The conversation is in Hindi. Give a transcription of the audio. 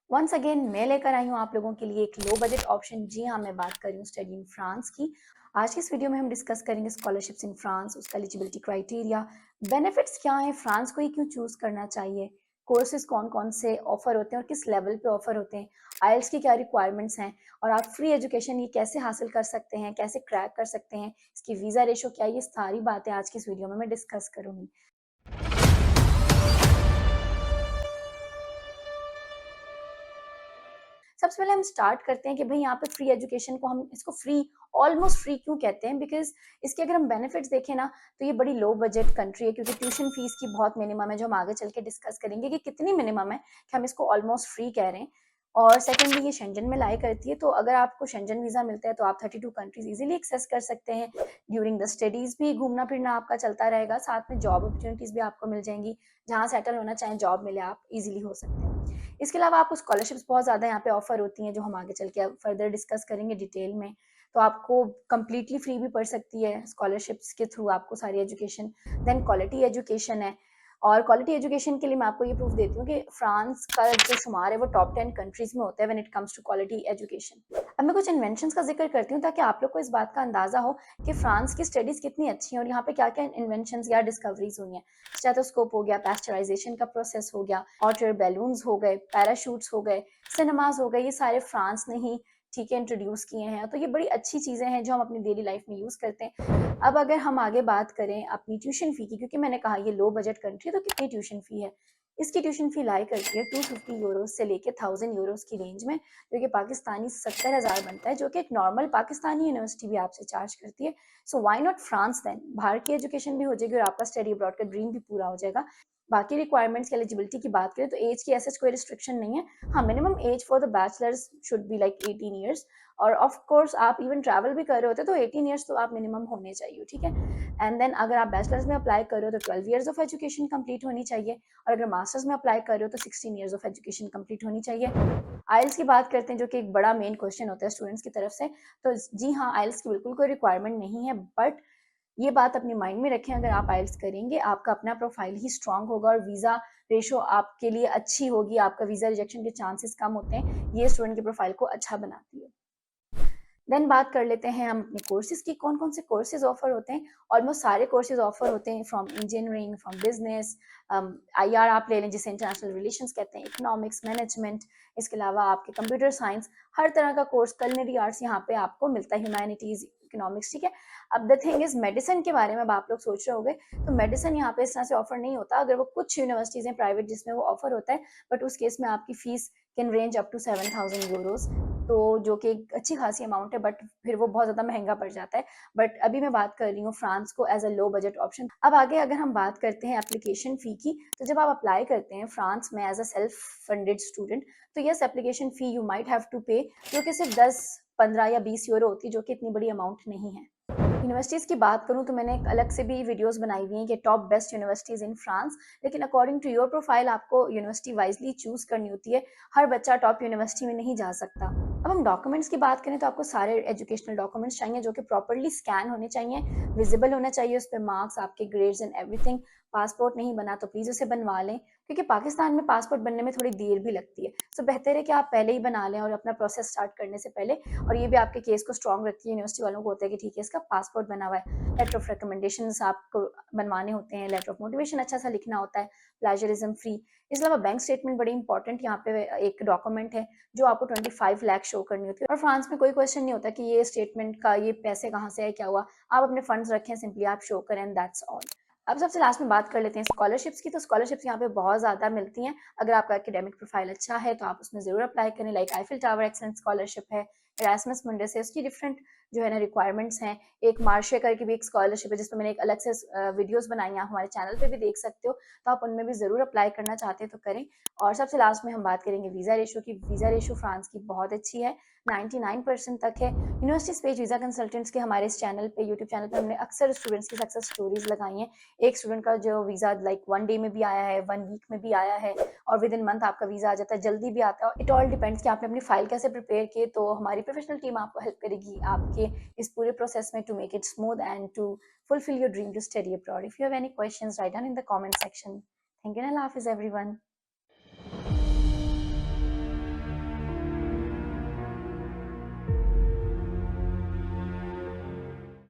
वंस अगेन मैं लेकर आई हूँ आप लोगों के लिए एक लो बजट ऑप्शन। जी हाँ, मैं बात कर रही हूँ स्टडी इन फ्रांस की। आज की इस वीडियो में हम डिस्कस करेंगे स्कॉलरशिप्स इन फ्रांस, उसका एलिजिबिलिटी क्राइटेरिया, बेनिफिट्स क्या है, फ्रांस को ही क्यों चूज करना चाहिए, कोर्सेज कौन कौन से ऑफर होते हैं और किस लेवल पे ऑफर होते हैं, आइल्स की क्या रिक्वायरमेंट्स हैं और आप फ्री एजुकेशन ये कैसे हासिल कर सकते हैं, कैसे क्रैक कर सकते हैं, इसकी वीज़ा रेशो क्या है, ये सारी बातें आज की इस वीडियो में मैं डिस्कस करूँगी। सबसे पहले हम स्टार्ट करते हैं कि भाई यहाँ पे फ्री एजुकेशन को हम इसको फ्री, ऑलमोस्ट फ्री क्यों कहते हैं। बिकॉज इसके अगर हम बेनिफिट्स देखें ना तो ये बड़ी लो बजट कंट्री है, क्योंकि ट्यूशन फीस की बहुत मिनिमम है, जो हम आगे चल के डिस्कस करेंगे कि कितनी मिनिमम है कि हम इसको ऑलमोस्ट फ्री कह रहे हैं। और सेकेंडली ये शेंजन में लाई करती है, तो अगर आपको शेंजन वीज़ा मिलता है तो आप 32 कंट्रीज इजीली एक्सेस कर सकते हैं। ड्यूरिंग द स्टडीज़ भी घूमना फिरना आपका चलता रहेगा, साथ में जॉब अपॉर्चुनिटीज़ भी आपको मिल जाएंगी। जहाँ सेटल होना चाहें, जॉब मिले, आप इजीली हो सकते हैं। इसके अलावा आपको स्कॉलरशिप्स बहुत ज़्यादा यहाँ पे ऑफर होती हैं, जो हम आगे चल के फर्दर डिस्कस करेंगे डिटेल में। तो आपको कम्प्लीटली फ्री भी पड़ सकती है स्कॉलरशिप्स के थ्रू आपको सारी एजुकेशन। देन क्वालिटी एजुकेशन है, और क्वालिटी एजुकेशन के लिए मैं आपको ये प्रूफ देती हूँ कि फ्रांस का जो शुमार है वो टॉप 10 कंट्रीज में होता है when it comes to quality education. अब मैं कुछ इन्वेंशंस का जिक्र करती हूँ ताकि आप लोग को इस बात का अंदाजा हो कि फ्रांस की स्टडीज कितनी अच्छी हैं और यहाँ पे क्या क्या इन्वेंशंस या डिस्कवरीज हुई हैं। स्टेथोस्कोप हो गया, पैस्चराइजेशन का प्रोसेस हो गया, वाटर बैलून्स हो गए, पैराशूट्स हो गए, सिनेमाज हो गए, ये सारे फ्रांस ने ही ठीक है इंट्रोड्यूस किए हैं। तो ये बड़ी अच्छी चीज़ें हैं जो हम अपनी डेली लाइफ में यूज़ करते हैं। अब अगर हम आगे बात करें अपनी ट्यूशन फ़ी की, क्योंकि मैंने कहा ये लो बजट कंट्री है, तो कितनी ट्यूशन फ़ी है? इसकी ट्यूशन फ़ी लाई करती है 250 यूरोज़ से लेके 1000 यूरोज़ की रेंज में, जो कि पाकिस्तानी 70,000 बनता है, जो कि एक नॉर्मल पाकिस्तानी यूनिवर्सिटी भी आपसे चार्ज करती है। So why not France then? बाहर की एजुकेशन भी हो जाएगी और आपका स्टडी अब्रॉड का ड्रीम भी पूरा हो जाएगा। बाकी रिक्वायरमेंट्स की एलिजिबिलिटी की बात करें तो एज की ऐसा कोई रिस्ट्रिक्शन नहीं है। हाँ, minimum age for the bachelors should be like 18 years, और ऑफ कोर्स आप इवन ट्रैवल भी कर रहे होते तो 18 ईयर्स तो आप मिनिमम होने चाहिए, ठीक है। एंड देन अगर आप बैचलर्स में अप्लाई कर रहे हो तो 12 ईयर्स ऑफ एजुकेशन कंप्लीट होनी चाहिए, और अगर मास्टर्स में अप्लाई कर रहे हो तो 16 ईयर्स ऑफ एजुकेशन कंप्लीट होनी चाहिए। आइल्स की बात करते हैं, जो कि एक बड़ा मेन क्वेश्चन होता है स्टूडेंट्स की तरफ से। तो जी हाँ, आइल्स की बिल्कुल कोई रिक्वायरमेंट नहीं है, बट ये बात अपने माइंड में रखें, अगर आप आइल्स करेंगे आपका अपना प्रोफाइल ही स्ट्रांग होगा और वीज़ा रेशो आपके लिए अच्छी होगी, आपका वीज़ा रिजेक्शन के चांसेस कम होते हैं, ये स्टूडेंट के प्रोफाइल को अच्छा बनाती है। देन बात कर लेते हैं हम अपने कोर्सेज की, कौन कौन से कोर्सेज ऑफर होते हैं। ऑलमोस्ट सारे कोर्सेज ऑफर होते हैं, from engineering, from business, IR आप ले लें जिसे इंटरनेशनल रिलेशंस कहते हैं, इकोनॉमिक्स, मैनेजमेंट, इसके अलावा आपके कंप्यूटर साइंस, हर तरह का कोर्स, कलिनरी आर्ट्स यहाँ पे आपको मिलता है, ह्यूमैनिटीज, इकोनॉमिक्स, ठीक है। अब द थिंग इज मेडिसिन के बारे में अब आप लोग सोच रहे होंगे, तो मेडिसिन यहाँ पे इस तरह से ऑफर नहीं होता। अगर वो कुछ यूनिवर्सिटीज हैं प्राइवेट जिसमें वो ऑफर होता है, बट उस केस में आपकी fees can range up to 7000 euros, तो जो कि एक अच्छी खासी अमाउंट है, बट फिर वो बहुत ज़्यादा महंगा पड़ जाता है। बट अभी मैं बात कर रही हूँ फ्रांस को as a low budget option. अब आगे अगर हम बात करते हैं एप्लीकेशन फ़ी की, तो जब आप अप्लाई करते हैं फ्रांस में as a self funded student, तो yes application fee you might have to pay, जो कि सिर्फ 10, 15 या 20 यूरो होती है, जो कि इतनी बड़ी अमाउंट नहीं है। यूनिवर्सिटीज़ की बात करूँ तो मैंने एक अलग से भी वीडियोस बनाई हुई हैं कि top best universities in France, लेकिन अकॉर्डिंग टू योर प्रोफाइल आपको यूनिवर्सिटी वाइजली चूज करनी होती है। हर बच्चा टॉप यूनिवर्सिटी में नहीं जा सकता। अब हम डॉक्यूमेंट्स की बात करें तो आपको सारे एजुकेशनल डॉक्यूमेंट्स चाहिए, जो कि प्रॉपरली स्कैन होने चाहिए, विजिबल होना चाहिए उस पर मार्क्स, आपके ग्रेड्स एंड एवरीथिंग। पासपोर्ट नहीं बना तो प्लीज़ उसे बनवा लें, क्योंकि पाकिस्तान में पासपोर्ट बनने में थोड़ी देर भी लगती है। सो बेहतर है कि आप पहले ही बना लें और अपना प्रोसेस स्टार्ट करने से पहले। और ये भी आपके केस को स्ट्रॉन्ग रखती है, यूनिवर्सिटी वालों को होता है कि ठीक है इसका पासपोर्ट बना हुआ है। लेटर ऑफ रिकमेंडेशन आपको बनवाने होते हैं, लेटर ऑफ मोटिवेशन अच्छा सा लिखना होता है, प्लेजरिज्म फ्री। इसके अलावा बैंक स्टेटमेंट बड़ी इंपॉर्टेंट यहाँ पे एक डॉक्यूमेंट है, जो आपको 25 लाख शो करनी होती है। और फ्रांस में कोई क्वेश्चन नहीं होता कि ये स्टेटमेंट का ये पैसे कहाँ से है, क्या हुआ। आप अपने फंड्स रखें, सिंपली आप शो करें, एंड दैट्स ऑल। अब सबसे लास्ट में बात कर लेते हैं स्कॉलरशिप्स की। तो स्कॉलरशिप्स यहाँ पे बहुत ज़्यादा मिलती हैं। अगर आपका एकेडमिक प्रोफाइल अच्छा है तो आप उसमें ज़रूर अप्लाई करें। Like Eiffel tower excellence scholarship है, एरास्मस मुंडस है, उसकी डिफरेंट जो है ना रिक्वायरमेंट्स हैं। एक मार्शे करके भी एक स्कॉलरशिप है, जिसमें मैंने एक अलग से वीडियोस बनाई हैं, आप हमारे चैनल पे भी देख सकते हो। तो आप उनमें भी ज़रूर अप्लाई करना चाहते हैं तो करें। और सबसे लास्ट में हम बात करेंगे वीज़ा रेशो की। वीज़ा रेशो फ्रांस की बहुत अच्छी है, 99% तक है। यूनिवर्सिटी पेज वीज़ा कंसल्टेंट्स के हमारे इस चैनल पे, यूट्यूब चैनल पे हमने अक्सर स्टूडेंट्स की सक्सेस स्टोरीज लगाई हैं। एक स्टूडेंट का जो वीज़ा लाइक 1 डे में भी आया है, 1 वीक में भी आया है, और विद इन मंथ आपका वीज़ा आ जाता है, जल्दी भी आता है। इट ऑल डिपेंड्स कि आपने अपनी फाइल कैसे प्रिपेयर की। तो हमारी प्रोफेशनल टीम आपको हेल्प करेगी आपके इस पूरे प्रोसेस में, to make it smooth and to fulfill your dream to study abroad. If you have any questions, write down in the comment section. Thank you and Allah Hafiz everyone.